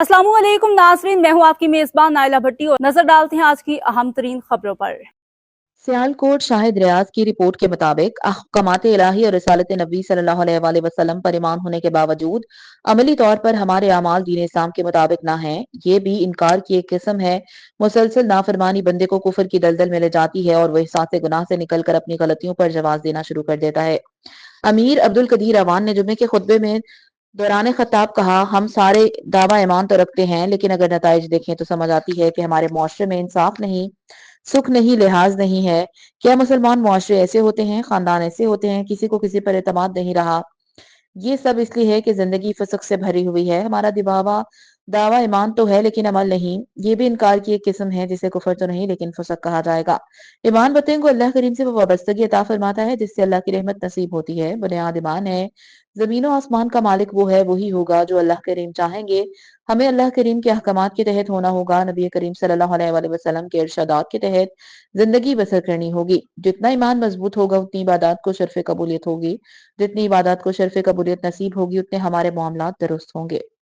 अस्सलाम वालेकुम नाज़रीन, मैं हूँ आपकी मेज़बान नाइला भट्टी और नजर डालते हैं आज की अहम तरीन खबरों पर। सियालकोट शाहिद रियाज की रिपोर्ट के मुताबिक अहकामात इलाही और रिसालत नबी सल्लल्लाहु अलैहि वसल्लम पर ईमान होने के बावजूद अमली तौर पर हमारे अमाल दीन इस्लाम के मुताबिक ना हैं, ये भी इनकार की एक किस्म है। मुसलसल नाफरमानी बंदे को कुफर की दलदल में ले जाती है और वह एहसास गुनाह से निकलकर अपनी गलतियों पर जवाब देना शुरू कर देता है। अमीर अब्दुल कदीर अवान ने जुमे के खुतबे में दौरान खताब कहा, हम सारे दावा ईमान तो रखते हैं, लेकिन अगर नताइज देखें तो समझ आती है कि हमारे मुआशरे में इंसाफ नहीं, सुख नहीं, लिहाज नहीं है। क्या मुसलमान मुआशरे ऐसे होते हैं, खानदान ऐसे होते हैं, किसी को किसी पर एतमाद नहीं रहा। ये सब इसलिए है कि जिंदगी फसक से भरी हुई है। हमारा दिबावा दावा ईमान तो है लेकिन अमल नहीं। ये भी इनकार की एक किस्म है जिसे कुफर तो नहीं लेकिन फसक कहा जाएगा। ईमान बतन को अल्लाह करीम से वो वाबस्तगी अता फरमाता है जिससे अल्लाह की रहमत नसीब होती है। बुनियाद ईमान है, जमीन और आसमान का मालिक वो है, वही होगा जो अल्लाह करीम चाहेंगे। हमें अल्लाह करीम के अहकामात के तहत होना होगा, नबी करीम सल्लल्लाहु अलैहि वसल्लम के इरशादात के तहत जिंदगी बसर करनी होगी। जितना ईमान मजबूत होगा उतनी इबादत को शर्फ कबूलियत होगी, जितनी इबादत को शर्फ कबूलियत नसीब होगी उतने हमारे मामलात दुरुस्त होंगे।